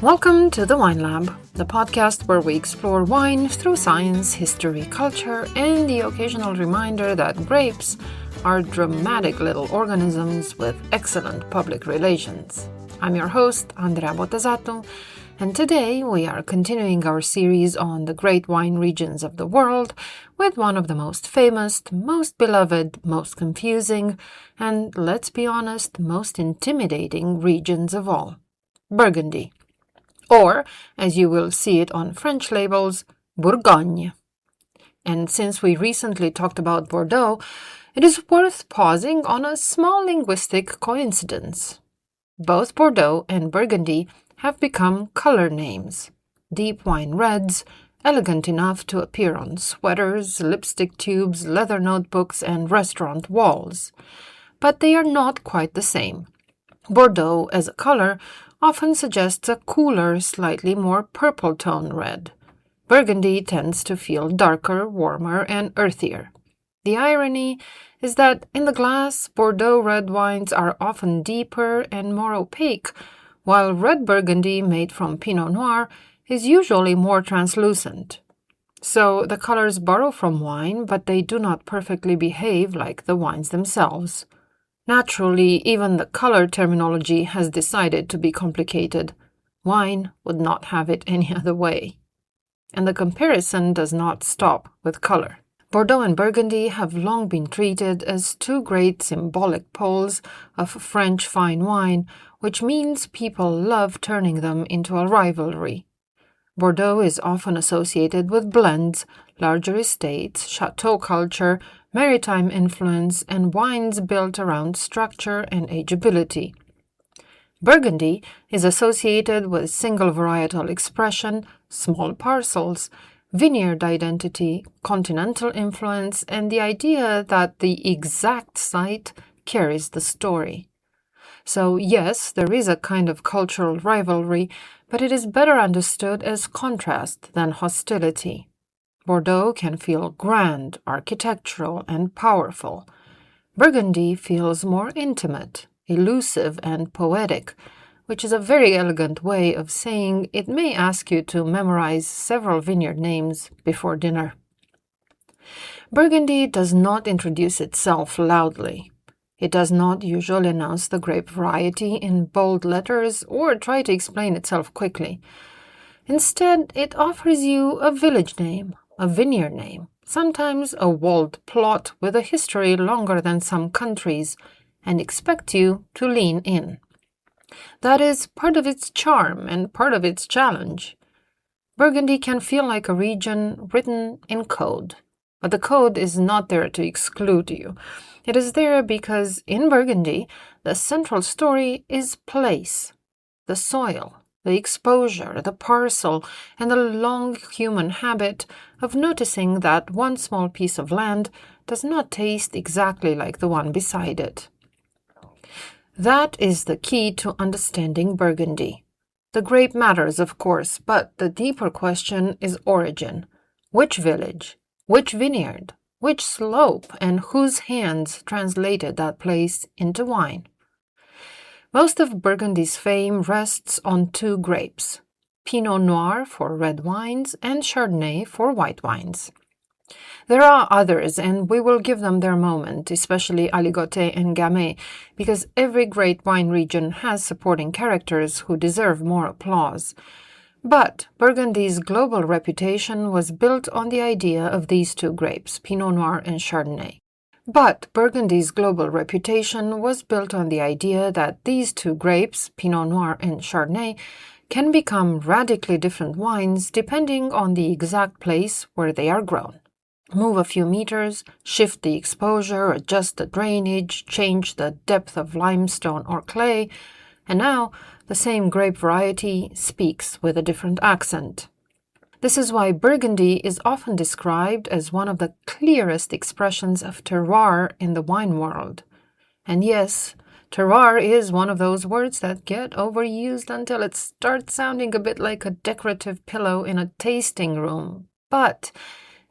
Welcome to the Wine Lab, the podcast where we explore wine through science, history, culture, and the occasional reminder that grapes are dramatic little organisms with excellent public relations. I'm your host, Andrea Botesato, and today we are continuing our series on the great wine regions of the world with one of the most famous, most beloved, most confusing, and, let's be honest, most intimidating regions of all, Burgundy. Or, as you will see it on French labels, Bourgogne. And since we recently talked about Bordeaux, it is worth pausing on a small linguistic coincidence. Both Bordeaux and Burgundy have become color names, deep wine reds, elegant enough to appear on sweaters, lipstick tubes, leather notebooks, and restaurant walls. But they are not quite the same. Bordeaux, as a color, often suggests a cooler, slightly more purple tone red. Burgundy tends to feel darker, warmer, and earthier. The irony is that in the glass, Bordeaux red wines are often deeper and more opaque, while red Burgundy made from Pinot Noir is usually more translucent. So the colors borrow from wine, but they do not perfectly behave like the wines themselves. Naturally, even the color terminology has decided to be complicated. Wine would not have it any other way. And the comparison does not stop with color. Bordeaux and Burgundy have long been treated as two great symbolic poles of French fine wine, which means people love turning them into a rivalry. Bordeaux is often associated with blends, larger estates, chateau culture, maritime influence, and wines built around structure and ageability. Burgundy is associated with single varietal expression, small parcels, vineyard identity, continental influence, and the idea that the exact site carries the story. So yes, there is a kind of cultural rivalry, but it is better understood as contrast than hostility. Bordeaux can feel grand, architectural, and powerful. Burgundy feels more intimate, elusive, and poetic, which is a very elegant way of saying it may ask you to memorize several vineyard names before dinner. Burgundy does not introduce itself loudly. It does not usually announce the grape variety in bold letters or try to explain itself quickly. Instead, it offers you a village name, a vineyard name, sometimes a walled plot with a history longer than some countries, and expect you to lean in. That is part of its charm and part of its challenge. Burgundy can feel like a region written in code, but the code is not there to exclude you. It is there because in Burgundy, the central story is place, the soil, the exposure, the parcel, and the long human habit of noticing that one small piece of land does not taste exactly like the one beside it. That is the key to understanding Burgundy. The grape matters, of course, but the deeper question is origin. Which village? Which vineyard? Which slope? And whose hands translated that place into wine? Most of Burgundy's fame rests on two grapes, Pinot Noir for red wines and Chardonnay for white wines. There are others, and we will give them their moment, especially Aligoté and Gamay, because every great wine region has supporting characters who deserve more applause. But Burgundy's global reputation was built on the idea of these two grapes, Pinot Noir and Chardonnay. But Burgundy's global reputation was built on the idea that these two grapes, Pinot Noir and Chardonnay, can become radically different wines depending on the exact place where they are grown. Move a few meters, shift the exposure, adjust the drainage, change the depth of limestone or clay, and now the same grape variety speaks with a different accent. This is why Burgundy is often described as one of the clearest expressions of terroir in the wine world. And yes, terroir is one of those words that get overused until it starts sounding a bit like a decorative pillow in a tasting room. But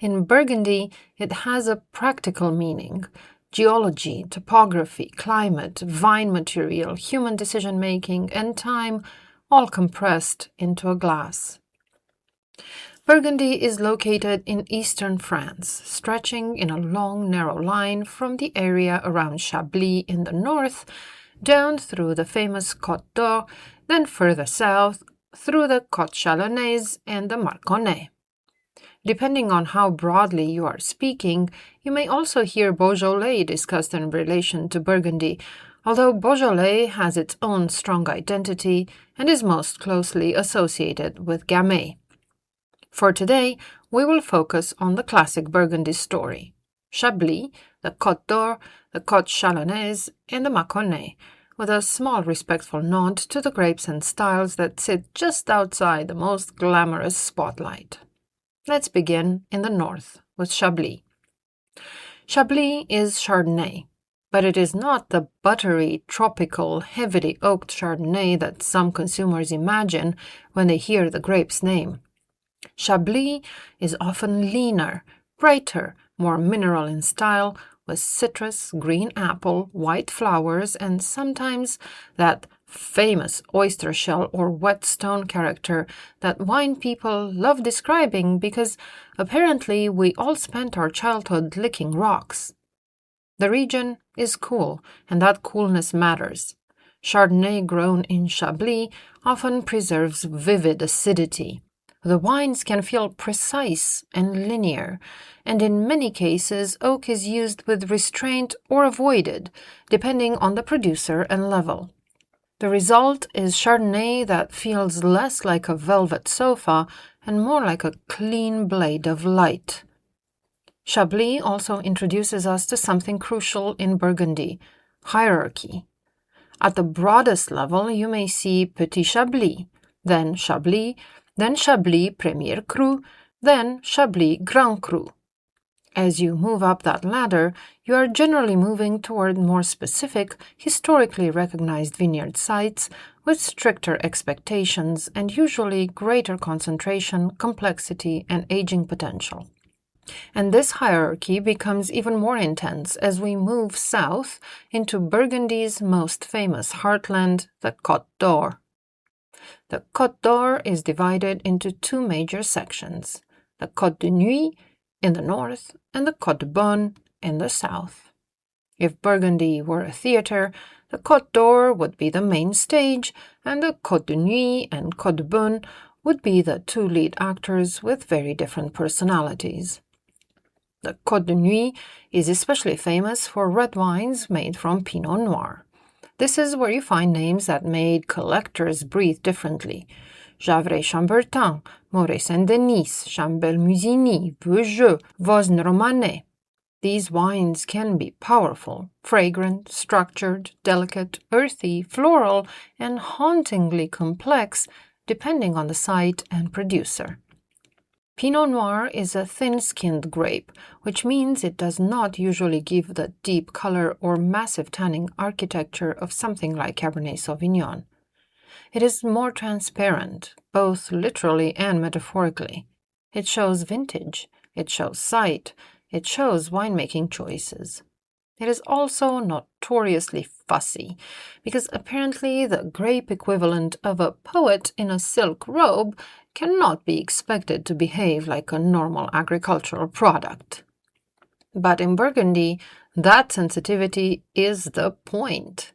in Burgundy, it has a practical meaning. Geology, topography, climate, vine material, human decision-making, and time all compressed into a glass. Burgundy is located in eastern France, stretching in a long, narrow line from the area around Chablis in the north, down through the famous Côte d'Or, then further south through the Côte Chalonnaise and the Mâconnais. Depending on how broadly you are speaking, you may also hear Beaujolais discussed in relation to Burgundy, although Beaujolais has its own strong identity and is most closely associated with Gamay. For today, we will focus on the classic Burgundy story: Chablis, the Côte d'Or, the Côte Chalonnaise, and the Mâconnais, with a small respectful nod to the grapes and styles that sit just outside the most glamorous spotlight. Let's begin in the north with Chablis. Chablis is Chardonnay, but it is not the buttery, tropical, heavily oaked Chardonnay that some consumers imagine when they hear the grape's name. Chablis is often leaner, brighter, more mineral in style, with citrus, green apple, white flowers, and sometimes that famous oyster shell or whetstone character that wine people love describing because apparently we all spent our childhood licking rocks. The region is cool, and that coolness matters. Chardonnay grown in Chablis often preserves vivid acidity. The wines can feel precise and linear, and in many cases oak is used with restraint or avoided, depending on the producer and level. The result is Chardonnay that feels less like a velvet sofa and more like a clean blade of light. Chablis also introduces us to something crucial in Burgundy: hierarchy. At the broadest level, you may see Petit Chablis, then Chablis Premier Cru, then Chablis Grand Cru. As you move up that ladder, you are generally moving toward more specific, historically recognized vineyard sites with stricter expectations and usually greater concentration, complexity, and aging potential. And this hierarchy becomes even more intense as we move south into Burgundy's most famous heartland, the Côte d'Or. The Côte d'Or is divided into two major sections: the Côte de Nuit in the north and the Côte de Beaune in the south. If Burgundy were a theater, the Côte d'Or would be the main stage, and the Côte de Nuit and Côte de Beaune would be the two lead actors with very different personalities. The Côte de Nuit is especially famous for red wines made from Pinot Noir. This is where you find names that made collectors breathe differently: Gevrey-Chambertin, Moret-Saint-Denis, Chambel-Musigny, Beaujeu, Vosne-Romanée. These wines can be powerful, fragrant, structured, delicate, earthy, floral, and hauntingly complex, depending on the site and producer. Pinot Noir is a thin-skinned grape, which means it does not usually give the deep color or massive tanning architecture of something like Cabernet Sauvignon. It is more transparent, both literally and metaphorically. It shows vintage, it shows site, it shows winemaking choices. It is also notoriously fussy, because apparently the grape equivalent of a poet in a silk robe cannot be expected to behave like a normal agricultural product. But in Burgundy, that sensitivity is the point.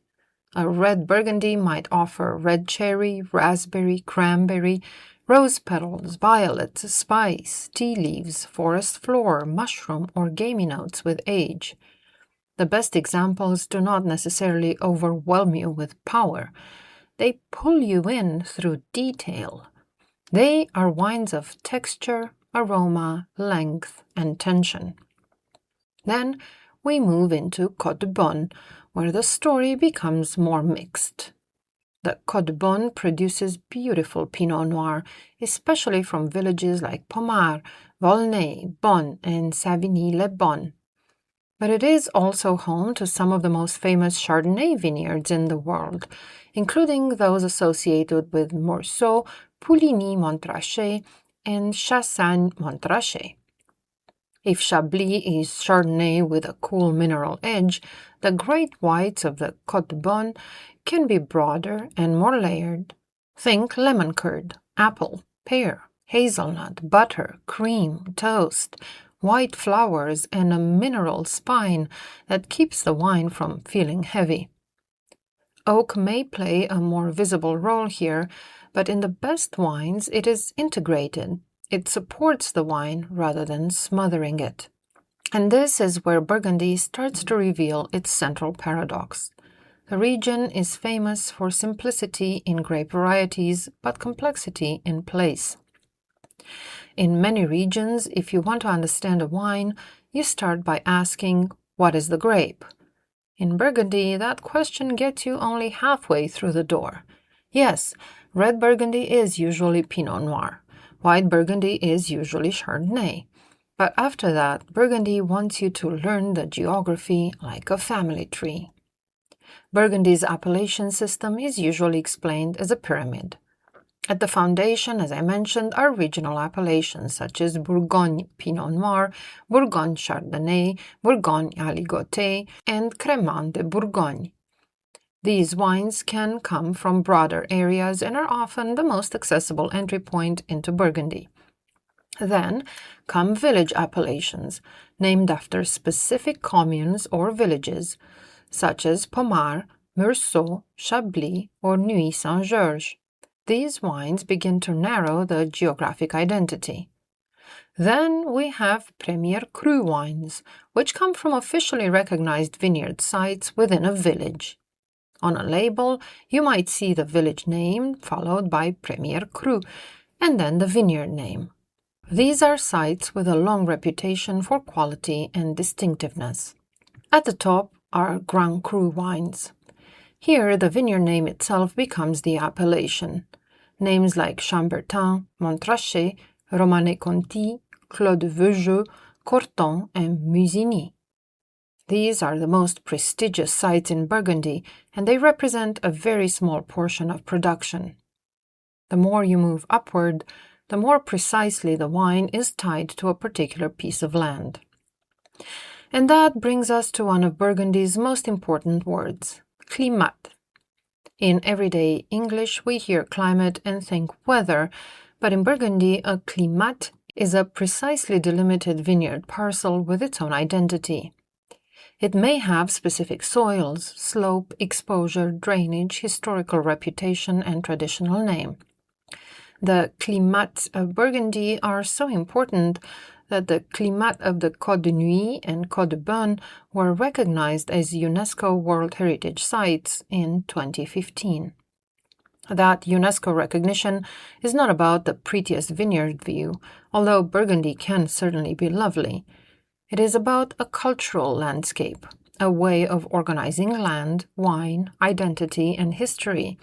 A red Burgundy might offer red cherry, raspberry, cranberry, rose petals, violets, spice, tea leaves, forest floor, mushroom, or gamey notes with age. The best examples do not necessarily overwhelm you with power. They pull you in through detail. They are wines of texture, aroma, length, and tension. Then we move into Côte de Beaune, where the story becomes more mixed. The Côte de Beaune produces beautiful Pinot Noir, especially from villages like Pommard, Volnay, Beaune, and Savigny-les-Beaunes. But it is also home to some of the most famous Chardonnay vineyards in the world, including those associated with Meursault, Pouligny-Montrachet, and Chassagne-Montrachet. If Chablis is Chardonnay with a cool mineral edge, the great whites of the Côte de Beaune can be broader and more layered. Think lemon curd, apple, pear, hazelnut, butter, cream, toast, white flowers, and a mineral spine that keeps the wine from feeling heavy. Oak may play a more visible role here, but in the best wines it is integrated. It supports the wine rather than smothering it. And this is where Burgundy starts to reveal its central paradox. The region is famous for simplicity in grape varieties, but complexity in place. In many regions, if you want to understand a wine, you start by asking, what is the grape? In Burgundy, that question gets you only halfway through the door. Yes, red Burgundy is usually Pinot Noir. White Burgundy is usually Chardonnay. But after that, Burgundy wants you to learn the geography like a family tree. Burgundy's appellation system is usually explained as a pyramid. At the foundation, as I mentioned, are regional appellations such as Bourgogne Pinot Noir, Bourgogne Chardonnay, Bourgogne Aligoté, and Crémant de Bourgogne. These wines can come from broader areas and are often the most accessible entry point into Burgundy. Then come village appellations, named after specific communes or villages, such as Pommard, Meursault, Chablis, or Nuits-Saint-Georges. These wines begin to narrow the geographic identity. Then we have Premier Cru wines, which come from officially recognized vineyard sites within a village. On a label, you might see the village name followed by Premier Cru, and then the vineyard name. These are sites with a long reputation for quality and distinctiveness. At the top are Grand Cru wines. Here, the vineyard name itself becomes the appellation. Names like Chambertin, Montrachet, Romanée-Conti, Claude Veugeux, Corton, and Musigny. These are the most prestigious sites in Burgundy, and they represent a very small portion of production. The more you move upward, the more precisely the wine is tied to a particular piece of land. And that brings us to one of Burgundy's most important words, climat. In everyday English, we hear climate and think weather, but in Burgundy, a climat is a precisely delimited vineyard parcel with its own identity. It may have specific soils, slope, exposure, drainage, historical reputation, and traditional name. The climats of Burgundy are so important that the climat of the Côte de Nuit and Côte de Beaune were recognized as UNESCO World Heritage Sites in 2015. That UNESCO recognition is not about the prettiest vineyard view, although Burgundy can certainly be lovely. It is about a cultural landscape, a way of organizing land, wine, identity, and history,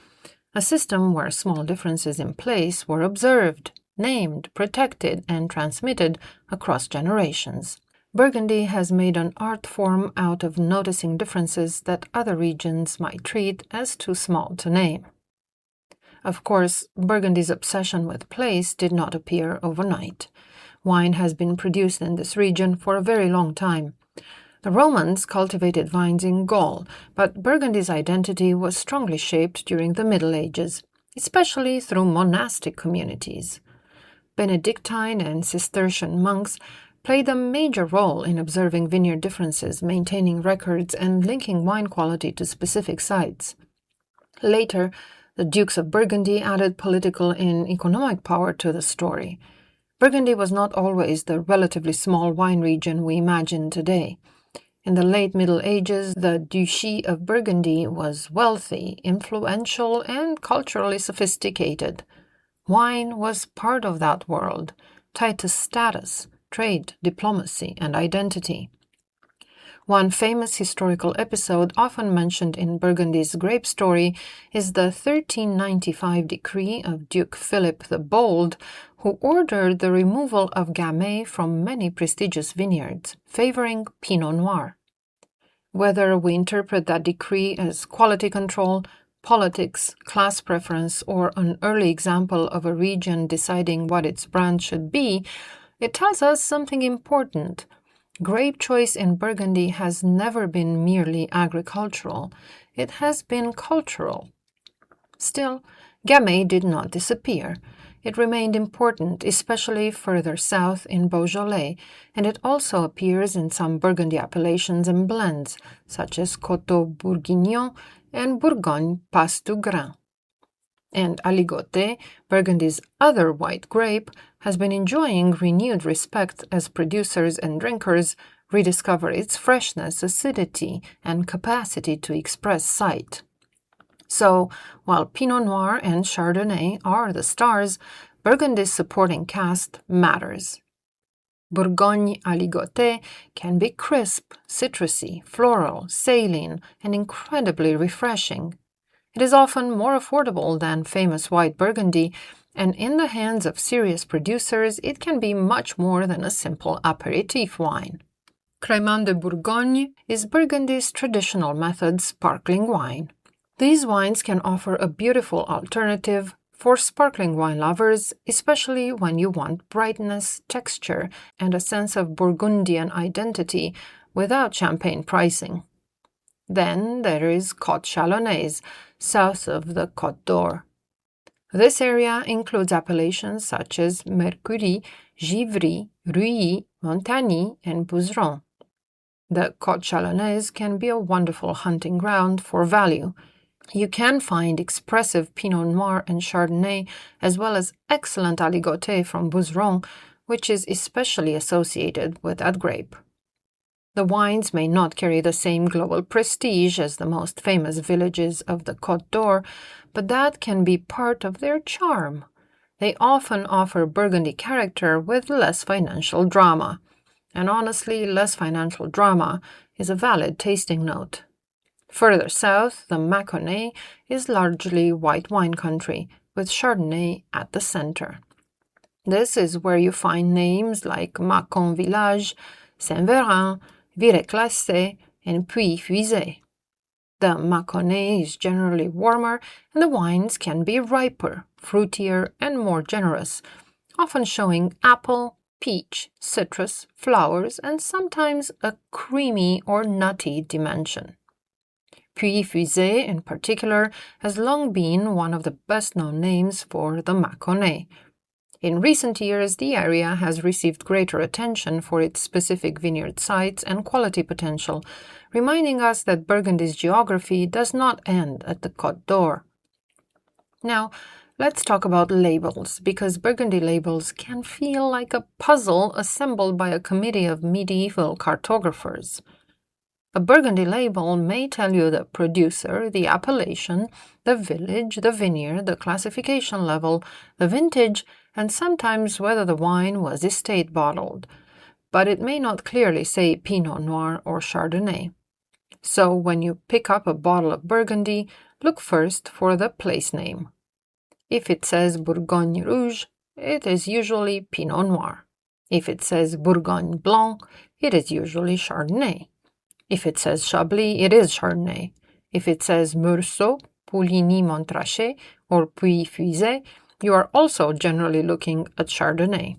a system where small differences in place were observed, named, protected, and transmitted across generations. Burgundy has made an art form out of noticing differences that other regions might treat as too small to name. Of course, Burgundy's obsession with place did not appear overnight. Wine has been produced in this region for a very long time. The Romans cultivated vines in Gaul, but Burgundy's identity was strongly shaped during the Middle Ages, especially through monastic communities. Benedictine and Cistercian monks played a major role in observing vineyard differences, maintaining records, and linking wine quality to specific sites. Later, the Dukes of Burgundy added political and economic power to the story. Burgundy was not always the relatively small wine region we imagine today. In the late Middle Ages, the Duchy of Burgundy was wealthy, influential, and culturally sophisticated. Wine was part of that world, tied to status, trade, diplomacy, and identity. One famous historical episode often mentioned in Burgundy's grape story is the 1395 decree of Duke Philip the Bold, who ordered the removal of Gamay from many prestigious vineyards, favoring Pinot Noir. Whether we interpret that decree as quality control, politics, class preference, or an early example of a region deciding what its brand should be, it tells us something important. Grape choice in Burgundy has never been merely agricultural. It has been cultural. Still, Gamay did not disappear. It remained important, especially further south in Beaujolais, and it also appears in some Burgundy appellations and blends, such as Coteau Bourguignon and Bourgogne Passe du Grain. And Aligoté, Burgundy's other white grape, has been enjoying renewed respect as producers and drinkers rediscover its freshness, acidity, and capacity to express sight. So, while Pinot Noir and Chardonnay are the stars, Burgundy's supporting cast matters. Bourgogne Aligoté can be crisp, citrusy, floral, saline, and incredibly refreshing. It is often more affordable than famous white Burgundy, and in the hands of serious producers, it can be much more than a simple apéritif wine. Crémant de Bourgogne is Burgundy's traditional method sparkling wine. These wines can offer a beautiful alternative for sparkling wine lovers, especially when you want brightness, texture, and a sense of Burgundian identity without champagne pricing. Then there is Côte Chalonnaise, south of the Côte d'Or. This area includes appellations such as Mercury, Givry, Ruilly, Montagny, and Bouzeron. The Côte Chalonnaise can be a wonderful hunting ground for value. You can find expressive Pinot Noir and Chardonnay, as well as excellent Aligoté from Bouzeron, which is especially associated with that grape. The wines may not carry the same global prestige as the most famous villages of the Côte d'Or, but that can be part of their charm. They often offer Burgundy character with less financial drama. And honestly, less financial drama is a valid tasting note. Further south, the Mâconnais is largely white wine country, with Chardonnay at the center. This is where you find names like Mâcon Village, Saint-Véran, Viré-Classé, and Puy-Fuisé. The Mâconnais is generally warmer, and the wines can be riper, fruitier, and more generous, often showing apple, peach, citrus, flowers, and sometimes a creamy or nutty dimension. Puy-Fuisé, in particular, has long been one of the best-known names for the Mâconnais. In recent years, the area has received greater attention for its specific vineyard sites and quality potential, reminding us that Burgundy's geography does not end at the Côte d'Or. Now, let's talk about labels, because Burgundy labels can feel like a puzzle assembled by a committee of medieval cartographers. A Burgundy label may tell you the producer, the appellation, the village, the vineyard, the classification level, the vintage, and sometimes whether the wine was estate bottled, but it may not clearly say Pinot Noir or Chardonnay. So when you pick up a bottle of Burgundy, look first for the place name. If it says Bourgogne Rouge, it is usually Pinot Noir. If it says Bourgogne Blanc, it is usually Chardonnay. If it says Chablis, it is Chardonnay. If it says Meursault, Pouligny-Montrachet, or Puy-Fuisé, you are also generally looking at Chardonnay.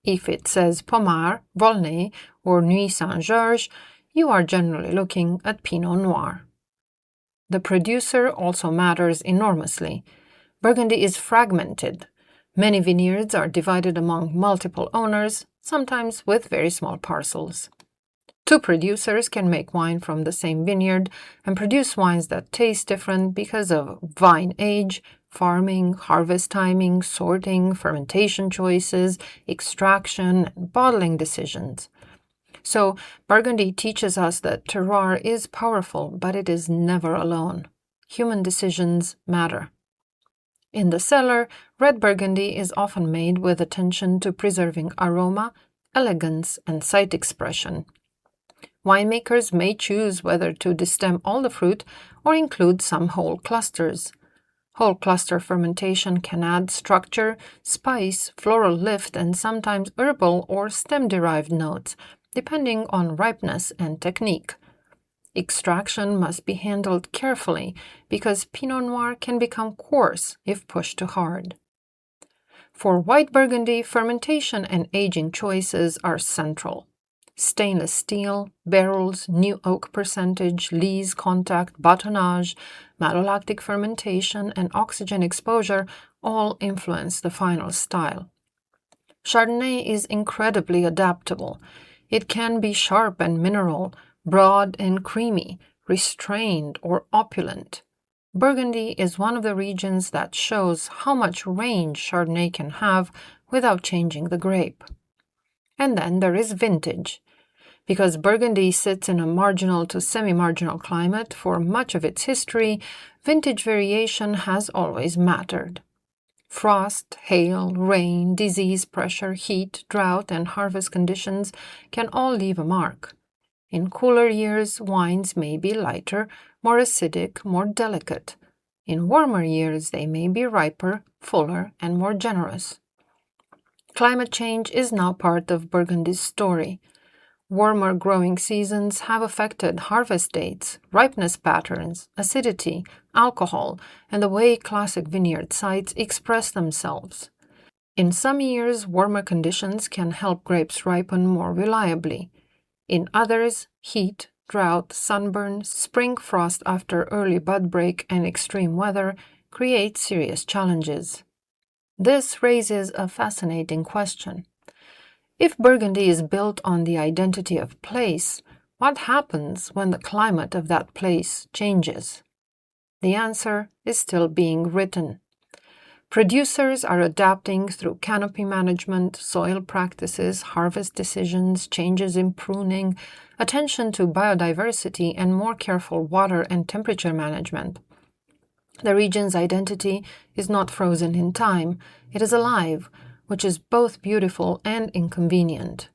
If it says Pommard, Volnay, or Nuits Saint-Georges, you are generally looking at Pinot Noir. The producer also matters enormously. Burgundy is fragmented. Many vineyards are divided among multiple owners, sometimes with very small parcels. Two producers can make wine from the same vineyard and produce wines that taste different because of vine age, farming, harvest timing, sorting, fermentation choices, extraction, and bottling decisions. So, Burgundy teaches us that terroir is powerful, but it is never alone. Human decisions matter. In the cellar, red Burgundy is often made with attention to preserving aroma, elegance, and sight expression. Winemakers may choose whether to destem all the fruit or include some whole clusters. Whole cluster fermentation can add structure, spice, floral lift, and sometimes herbal or stem-derived notes, depending on ripeness and technique. Extraction must be handled carefully because Pinot Noir can become coarse if pushed too hard. For white Burgundy, fermentation and aging choices are central. stainless steel, barrels, new oak percentage, lees contact, batonnage, malolactic fermentation, and oxygen exposure all influence the final style. Chardonnay is incredibly adaptable. It can be sharp and mineral, broad and creamy, restrained or opulent. Burgundy is one of the regions that shows how much range Chardonnay can have without changing the grape. And then there is vintage. Because Burgundy sits in a marginal to semi-marginal climate for much of its history, vintage variation has always mattered. Frost, hail, rain, disease pressure, heat, drought, and harvest conditions can all leave a mark. In cooler years, wines may be lighter, more acidic, more delicate. In warmer years, they may be riper, fuller, and more generous. Climate change is now part of Burgundy's story. Warmer growing seasons have affected harvest dates, ripeness patterns, acidity, alcohol, and the way classic vineyard sites express themselves. In some years, warmer conditions can help grapes ripen more reliably. In others, heat, drought, sunburn, spring frost after early bud break, and extreme weather create serious challenges. This raises a fascinating question. If Burgundy is built on the identity of place, what happens when the climate of that place changes? The answer is still being written. Producers are adapting through canopy management, soil practices, harvest decisions, changes in pruning, attention to biodiversity, and more careful water and temperature management. The region's identity is not frozen in time, it is alive, which is both beautiful and inconvenient.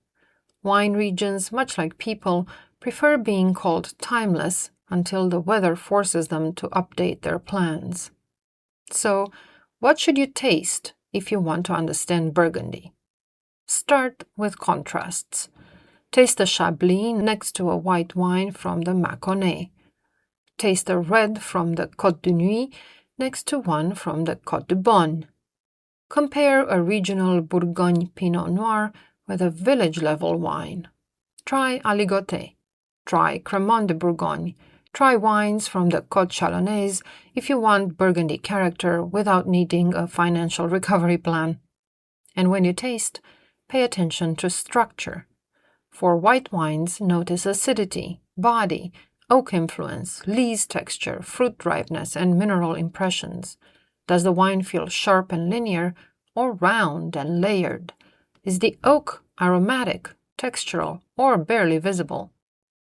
Wine regions, much like people, prefer being called timeless until the weather forces them to update their plans. So, what should you taste if you want to understand Burgundy? Start with contrasts. Taste a Chablis next to a white wine from the Mâconnais. Taste a red from the Côte de Nuit next to one from the Côte de Beaune. Compare a regional Bourgogne Pinot Noir with a village-level wine. Try aligoté. Try Cremant de Bourgogne. Try wines from the Côte Chalonnaise if you want Burgundy character without needing a financial recovery plan. And when you taste, pay attention to structure. For white wines, notice acidity, body, oak influence, lees texture, fruit ripeness, and mineral impressions. Does the wine feel sharp and linear, or round and layered? Is the oak aromatic, textural, or barely visible?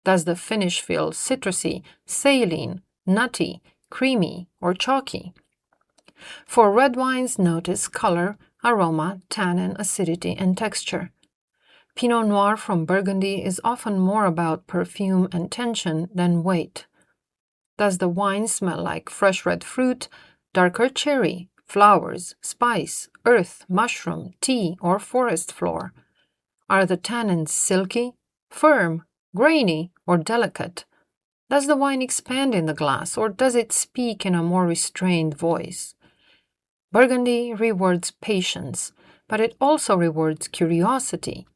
Does the finish feel citrusy, saline, nutty, creamy, or chalky? For red wines, notice color, aroma, tannin, acidity, and texture. Pinot Noir from Burgundy is often more about perfume and tension than weight. Does the wine smell like fresh red fruit, darker cherry, flowers, spice, earth, mushroom, tea, or forest floor? Are the tannins silky, firm, grainy, or delicate? Does the wine expand in the glass, or does it speak in a more restrained voice? Burgundy rewards patience, but it also rewards curiosity.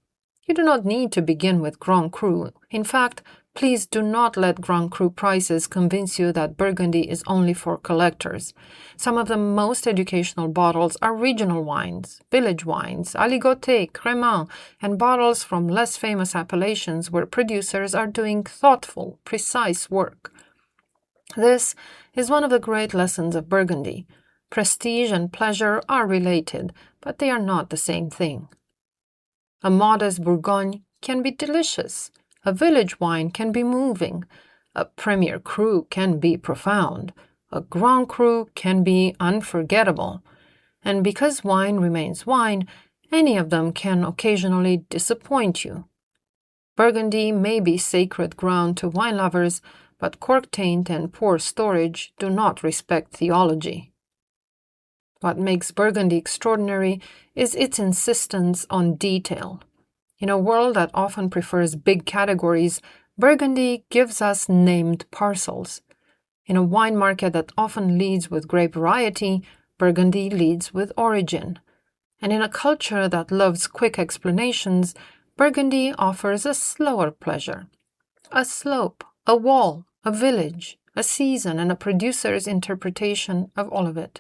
You do not need to begin with Grand Cru. In fact, please do not let Grand Cru prices convince you that Burgundy is only for collectors. Some of the most educational bottles are regional wines, village wines, aligoté, crémant, and bottles from less famous appellations where producers are doing thoughtful, precise work. This is one of the great lessons of Burgundy. Prestige and pleasure are related, but they are not the same thing. A modest Bourgogne can be delicious. A village wine can be moving. A Premier Cru can be profound. A Grand Cru can be unforgettable. And because wine remains wine, any of them can occasionally disappoint you. Burgundy may be sacred ground to wine lovers, but cork taint and poor storage do not respect theology. What makes Burgundy extraordinary is its insistence on detail. In a world that often prefers big categories, Burgundy gives us named parcels. In a wine market that often leads with grape variety, Burgundy leads with origin. And in a culture that loves quick explanations, Burgundy offers a slower pleasure. A slope, a wall, a village, a season, and a producer's interpretation of all of it.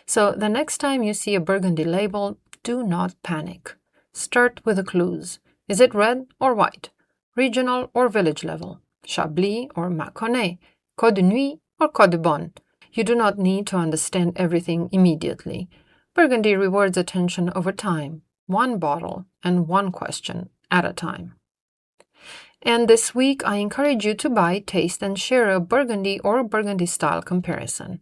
So the next time you see a Burgundy label, do not panic. Start with the clues. Is it red or white? Regional or village level? Chablis or Mâconnais? Côte de Nuit or Côte de Bonne? You do not need to understand everything immediately. Burgundy rewards attention over time, one bottle and one question at a time. And this week, I encourage you to buy, taste, and share a Burgundy or Burgundy-style comparison.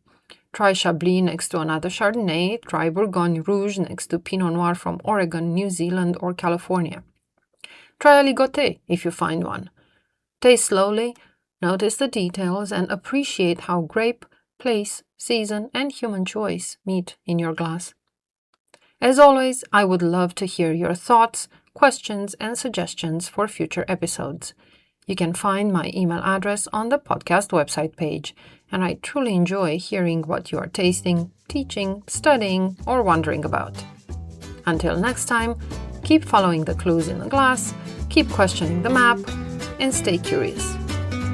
Try Chablis next to another Chardonnay. Try Bourgogne Rouge next to Pinot Noir from Oregon, New Zealand, or California. Try a ligoté if you find one. Taste slowly, notice the details, and appreciate how grape, place, season, and human choice meet in your glass. As always, I would love to hear your thoughts, questions, and suggestions for future episodes. You can find my email address on the podcast website page, and I truly enjoy hearing what you are tasting, teaching, studying, or wondering about. Until next time, keep following the clues in the glass, keep questioning the map, and stay curious.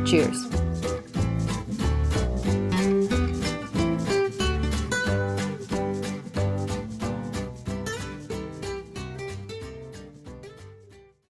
Cheers!